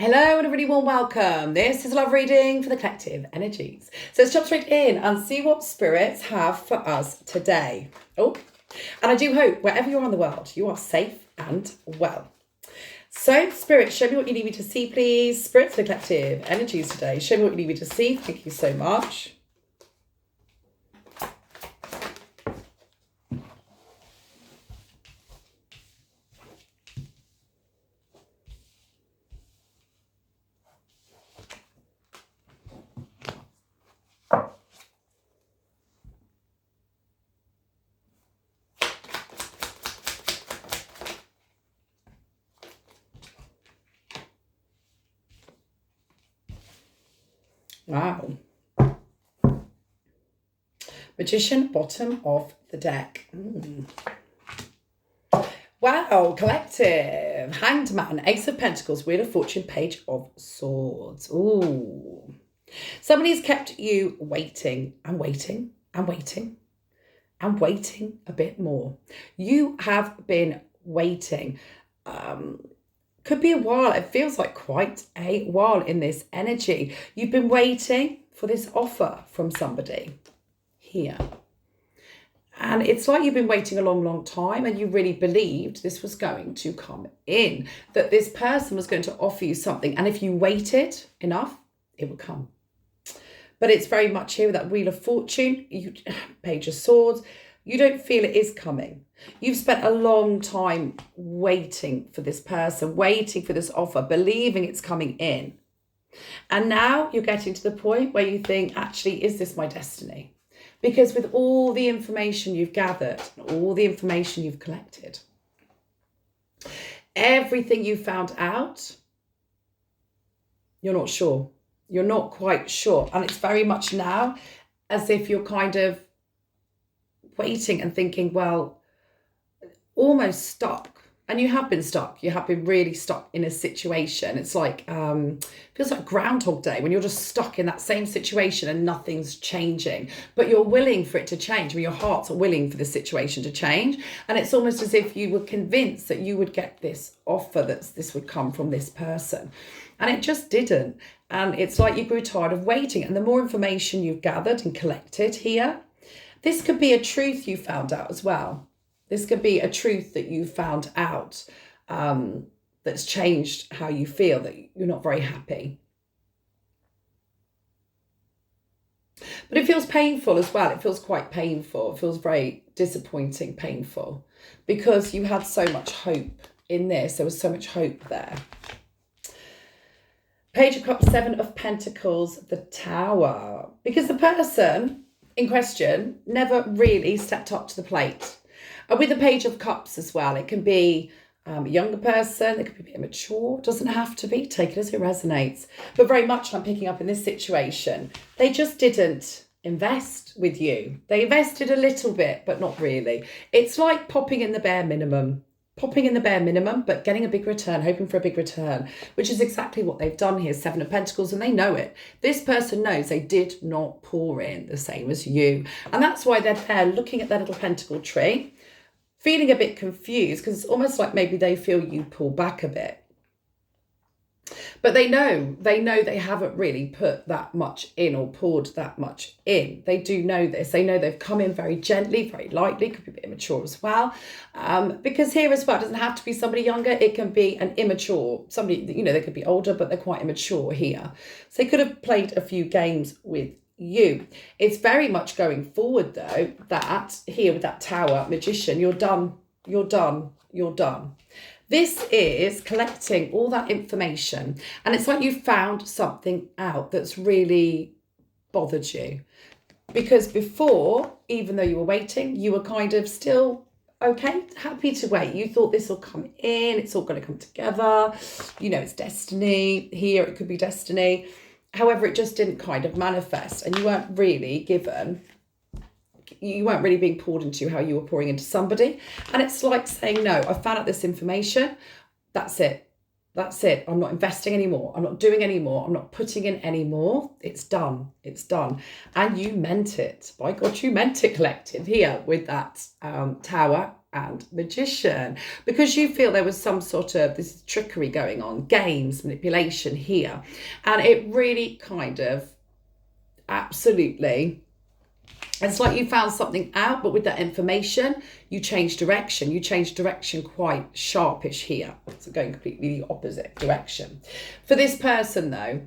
Hello and a really warm welcome. This is a love reading for the collective energies. So let's jump straight in and see what spirits have for us today. Oh, and I do hope wherever you are in the world, you are safe and well. So Spirit, show me what you need me to see, please. Spirit for the collective energies today. Show me what you need me to see. Thank you so much. Wow. Magician, bottom of the deck. Wow, collective. Hanged Man, Ace of Pentacles, Wheel of Fortune, Page of Swords. Ooh. Somebody's kept you waiting and waiting and waiting and waiting a bit more. You have been waiting. Could be a while. It feels like quite a while in this energy. You've been waiting for this offer from somebody here. And it's like you've been waiting a long, long time and you really believed this was going to come in, that this person was going to offer you something. And if you waited enough, it would come. But it's very much here with that Wheel of Fortune, Page of Swords. You don't feel it is coming. You've spent a long time waiting for this person, waiting for this offer, believing it's coming in. And now you're getting to the point where you think, actually, is this my destiny? Because with all the information you've gathered, all the information you've collected, everything you found out, you're not sure. You're not quite sure. And it's very much now as if you're kind of waiting and thinking, well, almost stuck. And you have been stuck. You have been really stuck in a situation. It's like, feels like Groundhog Day when you're just stuck in that same situation and nothing's changing. But you're willing for it to change. I mean, your heart's willing for the situation to change. And it's almost as if you were convinced that you would get this offer, that this would come from this person. And it just didn't. And it's like you grew tired of waiting. And the more information you've gathered and collected here, this could be a truth you found out as well. This could be a truth that you found out that's changed how you feel, that you're not very happy. But it feels painful as well. It feels quite painful. It feels very disappointing, painful, because you had so much hope in this. There was so much hope there. Page of Cups, Seven of Pentacles, the Tower. Because the person in question never really stepped up to the plate. And with the Page of Cups as well, it can be a younger person, it could be a bit immature, it doesn't have to be, take it as it resonates. But very much I'm picking up in this situation, they just didn't invest with you. They invested a little bit, but not really. It's like popping in the bare minimum, but getting a big return, hoping for a big return, which is exactly what they've done here. Seven of Pentacles, and they know it. This person knows they did not pour in the same as you. And that's why they're there looking at their little pentacle tree, feeling a bit confused, because it's almost like maybe they feel you pull back a bit. But they know they haven't really put that much in or poured that much in. They do know this. They know they've come in very gently, very lightly, could be a bit immature as well. Because here as well, it doesn't have to be somebody younger. It can be an immature, somebody, they could be older, but they're quite immature here. So they could have played a few games with you. It's very much going forward though, that here with that Tower, Magician, you're done. This is collecting all that information, and it's like you found something out that's really bothered you. Because before, even though you were waiting, you were kind of still okay, happy to wait. You thought this will come in, it's all going to come together. It's destiny. Here it could be destiny. However, it just didn't kind of manifest, and you weren't really given, you weren't really being poured into how you were pouring into somebody. And it's like saying, no, I found out this information. That's it. I'm not investing anymore. I'm not doing anymore. I'm not putting in anymore. It's done. And you meant it. By God, you meant it, collective, here with that Tower and Magician, because you feel there was some sort of this trickery going on, games, manipulation here. And it really kind of absolutely, it's like you found something out, but with that information, you change direction. You change direction quite sharpish here. So going completely the opposite direction. For this person, though,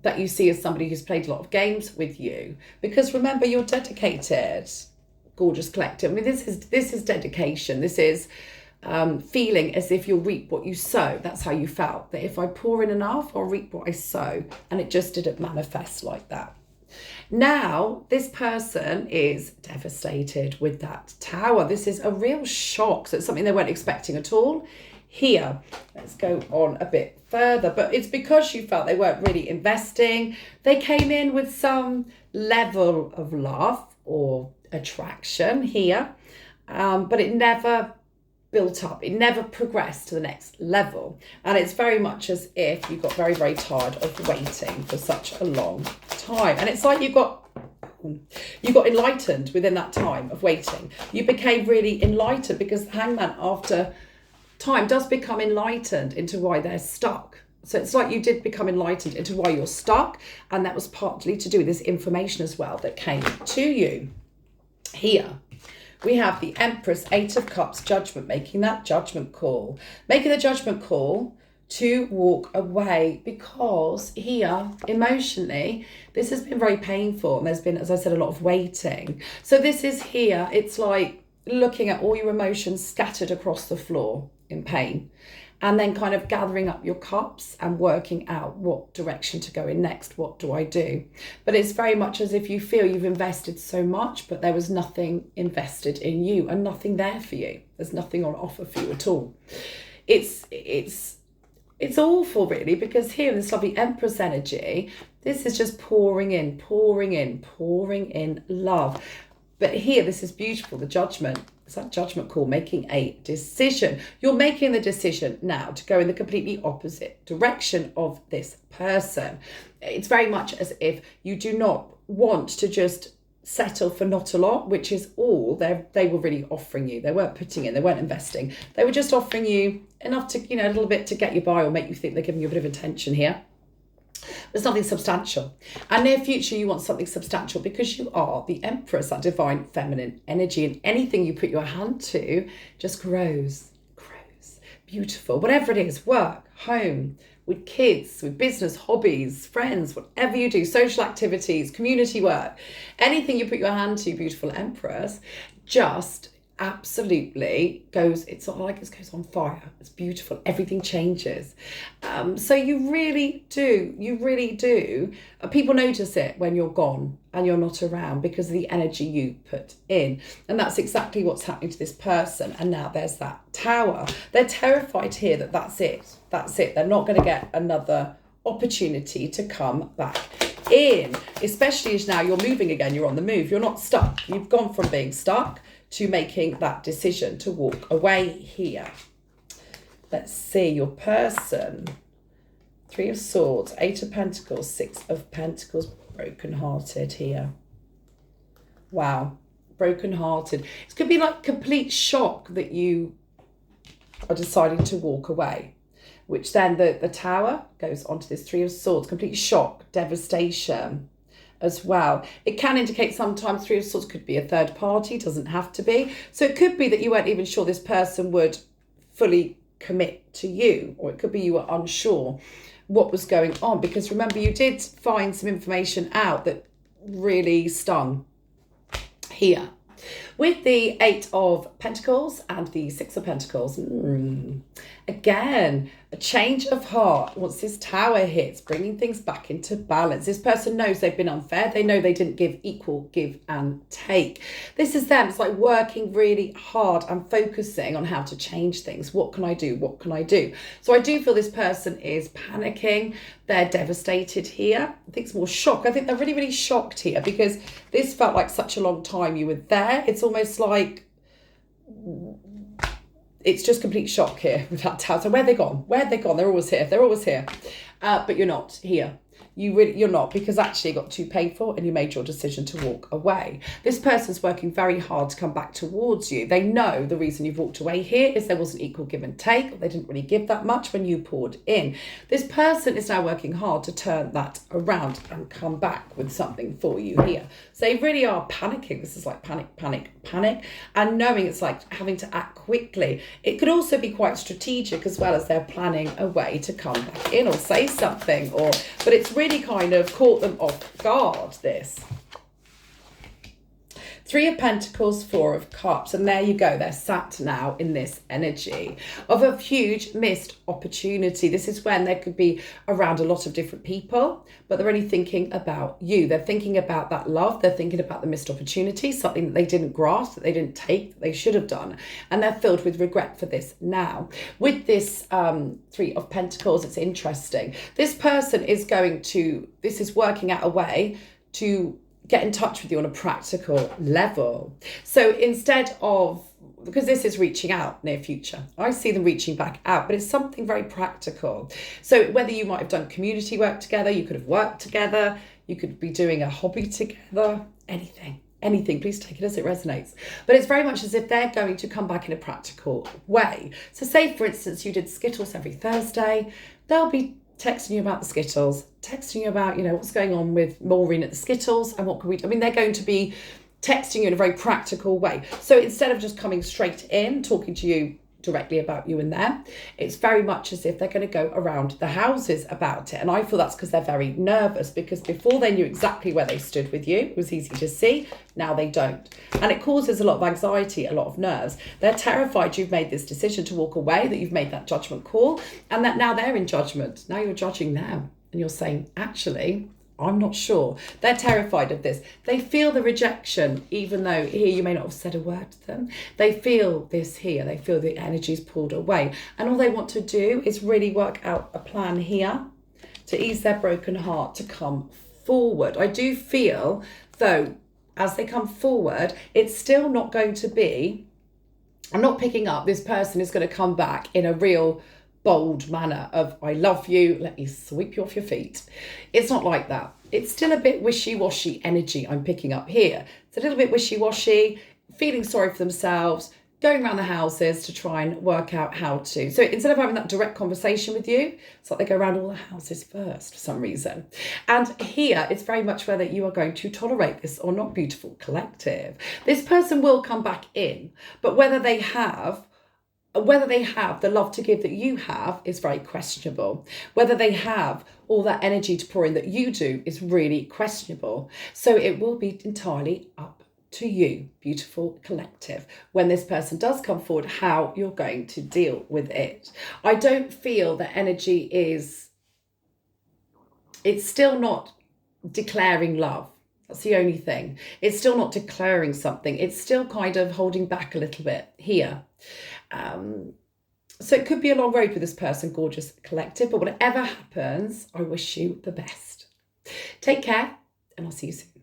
that you see as somebody who's played a lot of games with you, because remember, you're dedicated, gorgeous collective. I mean, this is dedication. This is feeling as if you'll reap what you sow. That's how you felt, that if I pour in enough, I'll reap what I sow. And it just didn't manifest like that. Now, this person is devastated with that tower. This is a real shock. So it's something they weren't expecting at all. Here, let's go on a bit further. But it's because you felt they weren't really investing. They came in with some level of love or attraction here, but it never built up. It never progressed to the next level. And it's very much as if you got very, very tired of waiting for such a long time. And it's like you got enlightened within that time of waiting. You became really enlightened, because the Hangman, after time, does become enlightened into why they're stuck. So it's like you did become enlightened into why you're stuck. And that was partly to do with this information as well that came to you. Here we have the Empress, Eight of Cups, Judgment, making that judgment call. Making the judgment call to walk away, because here, emotionally, this has been very painful. And there's been, as I said, a lot of waiting. So this is here, it's like looking at all your emotions scattered across the floor in pain. And then kind of gathering up your cups and working out what direction to go in next. What do I do? But it's very much as if you feel you've invested so much, but there was nothing invested in you and nothing there for you. There's nothing on offer for you at all. It's awful, really, because here in this lovely Empress energy, this is just pouring in love. But here, this is beautiful, the judgment. It's that judgment call, making a decision. You're making the decision now to go in the completely opposite direction of this person. It's very much as if you do not want to just settle for not a lot, which is all they were really offering you. They weren't putting in, they weren't investing. They were just offering you enough to, a little bit to get you by or make you think they're giving you a bit of attention here. There's nothing substantial. And near future, you want something substantial, because you are the Empress, that divine feminine energy, and anything you put your hand to just grows. Beautiful. Whatever it is, work, home, with kids, with business, hobbies, friends, whatever you do, social activities, community work, anything you put your hand to, beautiful Empress, just absolutely goes, it's not like it goes on fire. It's beautiful. Everything changes. So you really do. People notice it when you're gone and you're not around, because of the energy you put in. And that's exactly what's happening to this person. And now there's that tower. They're terrified here that that's it. They're not going to get another opportunity to come back in, especially as now you're moving again. You're on the move. You're not stuck. You've gone from being stuck to making that decision to walk away here. Let's see your person. Three of Swords, Eight of Pentacles, Six of Pentacles, broken-hearted here. Wow, broken-hearted. It could be like complete shock that you are deciding to walk away, which then the Tower goes onto this Three of Swords, complete shock, devastation as well. It can indicate sometimes Three of Swords could be a third party, doesn't have to be. So it could be that you weren't even sure this person would fully commit to you, or it could be you were unsure what was going on, because remember, you did find some information out that really stung here. With the Eight of Pentacles and the Six of Pentacles, again, a change of heart once this Tower hits, bringing things back into balance. This person knows they've been unfair. They know they didn't give equal give and take. This is them. It's like working really hard and focusing on how to change things. What can I do? What can I do? So I do feel this person is panicking. They're devastated here. I think it's more shock. I think they're really, really shocked here, because this felt like such a long time you were there. It's almost like it's just complete shock here with that Tower. So where they gone? Where they gone? They're always here. They're always here. But you're not here. You're not, because actually it got too painful and you made your decision to walk away. This person's working very hard to come back towards you. They know the reason you've walked away here is there wasn't equal give and take, or they didn't really give that much when you poured in. This person is now working hard to turn that around and come back with something for you here. So they really are panicking. This is like panic, panic, panic, and knowing it's like having to act quickly. It could also be quite strategic as well, as they're planning a way to come back in or say something, but it's really kind of caught them off guard, this. Three of Pentacles, Four of Cups, and there you go. They're sat now in this energy of a huge missed opportunity. This is when they could be around a lot of different people, but they're only thinking about you. They're thinking about that love. They're thinking about the missed opportunity, something that they didn't grasp, that they didn't take, that they should have done. And they're filled with regret for this now. With this Three of Pentacles, it's interesting. This person is this is working out a way to get in touch with you on a practical level. So instead of, because this is reaching out near future, I see them reaching back out, but it's something very practical. So whether you might have done community work together, you could have worked together, you could be doing a hobby together, anything, please take it as it resonates. But it's very much as if they're going to come back in a practical way. So say, for instance, you did Skittles every Thursday, they'll be texting you about the Skittles, texting you about, what's going on with Maureen at the Skittles and what can we do. I mean, they're going to be texting you in a very practical way. So instead of just coming straight in, talking to you directly about you and them, it's very much as if they're going to go around the houses about it. And I feel that's because they're very nervous, because before they knew exactly where they stood with you. It was easy to see. Now they don't. And it causes a lot of anxiety, a lot of nerves. They're terrified you've made this decision to walk away, that you've made that judgment call, and that now they're in judgment. Now you're judging them and you're saying, actually, I'm not sure. They're terrified of this. They feel the rejection, even though here you may not have said a word to them. They feel this here. They feel the energy's pulled away. And all they want to do is really work out a plan here to ease their broken heart to come forward. I do feel, though, as they come forward, it's still not going to be, I'm not picking up this person is going to come back in a real bold manner of, I love you, let me sweep you off your feet. It's not like that. It's still a bit wishy-washy energy I'm picking up here. It's a little bit wishy-washy, feeling sorry for themselves, going around the houses to try and work out how to. So instead of having that direct conversation with you, it's like they go around all the houses first for some reason. And here, it's very much whether you are going to tolerate this or not, beautiful collective. This person will come back in, but whether they have the love to give that you have is very questionable. Whether they have all that energy to pour in that you do is really questionable. So it will be entirely up to you, beautiful collective, when this person does come forward, how you're going to deal with it. I don't feel that energy it's still not declaring love. That's the only thing. It's still not declaring something. It's still kind of holding back a little bit here. So it could be a long road with this person, gorgeous collective, but whatever happens, I wish you the best. Take care, and I'll see you soon.